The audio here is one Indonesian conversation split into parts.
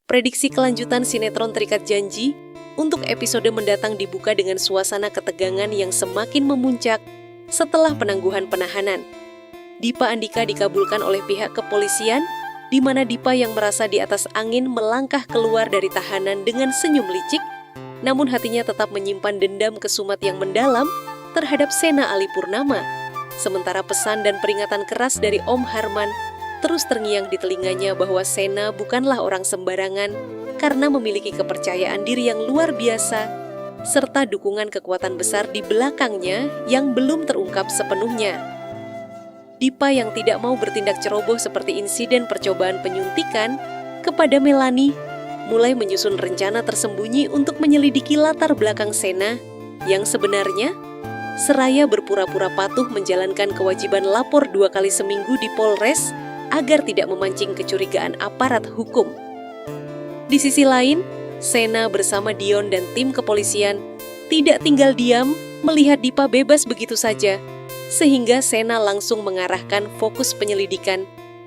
Prediksi kelanjutan sinetron Terikat Janji untuk episode mendatang dibuka dengan suasana ketegangan yang semakin memuncak setelah penangguhan penahanan. Dipa Andika dikabulkan oleh pihak kepolisian, di mana Dipa yang merasa di atas angin melangkah keluar dari tahanan dengan senyum licik, namun hatinya tetap menyimpan dendam kesumat yang mendalam terhadap Sena Alipurnama. Sementara pesan dan peringatan keras dari Om Harman terus terngiang di telinganya bahwa Sena bukanlah orang sembarangan karena memiliki kepercayaan diri yang luar biasa, serta dukungan kekuatan besar di belakangnya yang belum terungkap sepenuhnya. Dipa yang tidak mau bertindak ceroboh seperti insiden percobaan penyuntikan kepada Melani, mulai menyusun rencana tersembunyi untuk menyelidiki latar belakang Sena yang sebenarnya seraya berpura-pura patuh menjalankan kewajiban lapor 2 kali seminggu di Polres agar tidak memancing kecurigaan aparat hukum. Di sisi lain, Sena bersama Dion dan tim kepolisian tidak tinggal diam melihat Dipa bebas begitu saja, sehingga Sena langsung mengarahkan fokus penyelidikan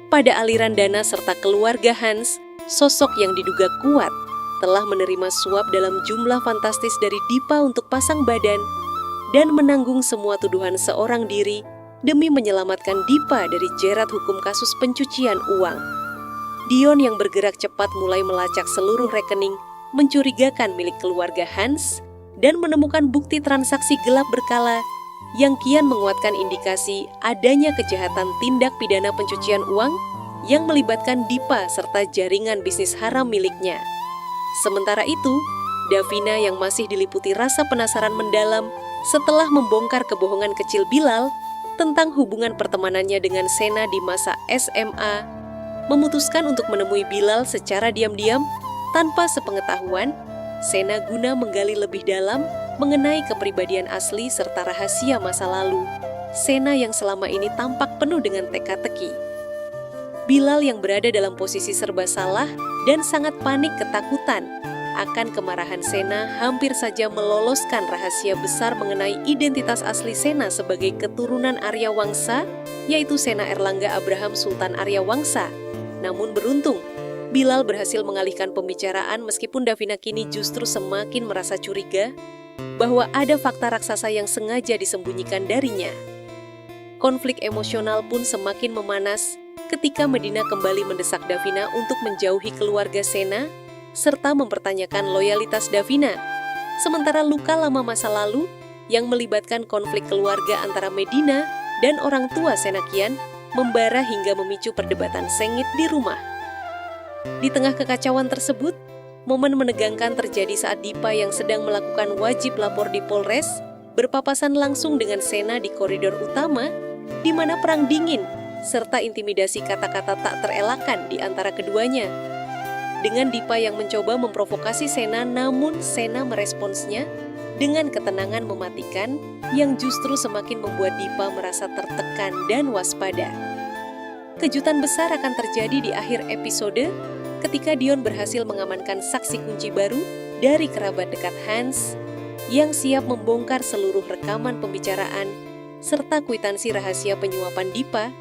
pada aliran dana serta keluarga Hans, sosok yang diduga kuat telah menerima suap dalam jumlah fantastis dari Dipa untuk pasang badan dan menanggung semua tuduhan seorang diri demi menyelamatkan Dipa dari jerat hukum kasus pencucian uang. Dion yang bergerak cepat mulai melacak seluruh rekening mencurigakan milik keluarga Hans dan menemukan bukti transaksi gelap berkala yang kian menguatkan indikasi adanya kejahatan tindak pidana pencucian uang yang melibatkan Dipa serta jaringan bisnis haram miliknya. Sementara itu, Davina yang masih diliputi rasa penasaran mendalam setelah membongkar kebohongan kecil Bilal tentang hubungan pertemanannya dengan Sena di masa SMA, memutuskan untuk menemui Bilal secara diam-diam tanpa sepengetahuan Sena guna menggali lebih dalam mengenai kepribadian asli serta rahasia masa lalu Sena yang selama ini tampak penuh dengan teka-teki. Bilal yang berada dalam posisi serba salah dan sangat panik ketakutan akan kemarahan Sena hampir saja meloloskan rahasia besar mengenai identitas asli Sena sebagai keturunan Arya Wangsa, yaitu Sena Erlangga Abraham Sultan Arya Wangsa. Namun beruntung, Bilal berhasil mengalihkan pembicaraan meskipun Davina kini justru semakin merasa curiga bahwa ada fakta raksasa yang sengaja disembunyikan darinya. Konflik emosional pun semakin memanas ketika Medina kembali mendesak Davina untuk menjauhi keluarga Sena serta mempertanyakan loyalitas Davina. Sementara luka lama masa lalu yang melibatkan konflik keluarga antara Medina dan orang tua Senakian membara hingga memicu perdebatan sengit di rumah. Di tengah kekacauan tersebut, momen menegangkan terjadi saat Dipa yang sedang melakukan wajib lapor di Polres berpapasan langsung dengan Sena di koridor utama, di mana perang dingin serta intimidasi kata-kata tak terelakkan di antara keduanya. Dengan Dipa yang mencoba memprovokasi Sena, namun Sena meresponsnya dengan ketenangan mematikan yang justru semakin membuat Dipa merasa tertekan dan waspada. Kejutan besar akan terjadi di akhir episode ketika Dion berhasil mengamankan saksi kunci baru dari kerabat dekat Hans yang siap membongkar seluruh rekaman pembicaraan serta kwitansi rahasia penyuapan Dipa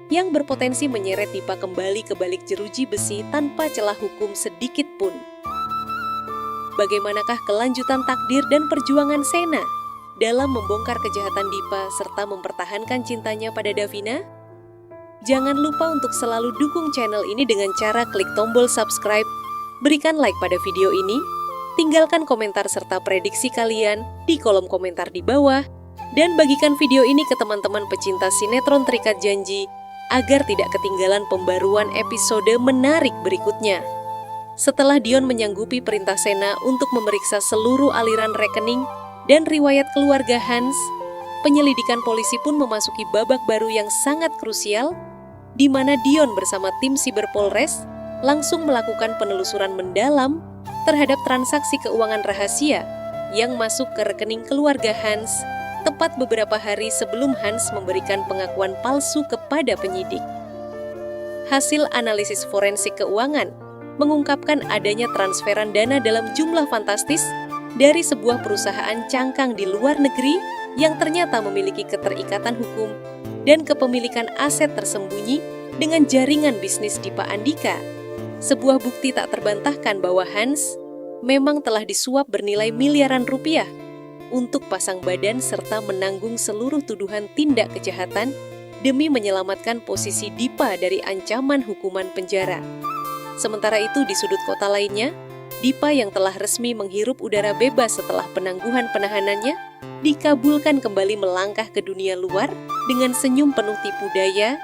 yang berpotensi menyeret Dipa kembali ke balik jeruji besi tanpa celah hukum sedikit pun. Bagaimanakah kelanjutan takdir dan perjuangan Sena dalam membongkar kejahatan Dipa serta mempertahankan cintanya pada Davina? Jangan lupa untuk selalu dukung channel ini dengan cara klik tombol subscribe, berikan like pada video ini, tinggalkan komentar serta prediksi kalian di kolom komentar di bawah, dan bagikan video ini ke teman-teman pecinta sinetron Terikat Janji agar tidak ketinggalan pembaruan episode menarik berikutnya. Setelah Dion menyanggupi perintah Sena untuk memeriksa seluruh aliran rekening dan riwayat keluarga Hans, penyelidikan polisi pun memasuki babak baru yang sangat krusial, di mana Dion bersama tim Siber Polres langsung melakukan penelusuran mendalam terhadap transaksi keuangan rahasia yang masuk ke rekening keluarga Hans tepat beberapa hari sebelum Hans memberikan pengakuan palsu kepada penyidik. Hasil analisis forensik keuangan mengungkapkan adanya transferan dana dalam jumlah fantastis dari sebuah perusahaan cangkang di luar negeri yang ternyata memiliki keterikatan hukum dan kepemilikan aset tersembunyi dengan jaringan bisnis Dipa Andika. sebuah bukti tak terbantahkan bahwa Hans memang telah disuap bernilai miliaran rupiah untuk pasang badan serta menanggung seluruh tuduhan tindak kejahatan demi menyelamatkan posisi Dipa dari ancaman hukuman penjara. Sementara itu di sudut kota lainnya, Dipa yang telah resmi menghirup udara bebas setelah penangguhan penahanannya, dikabulkan kembali melangkah ke dunia luar dengan senyum penuh tipu daya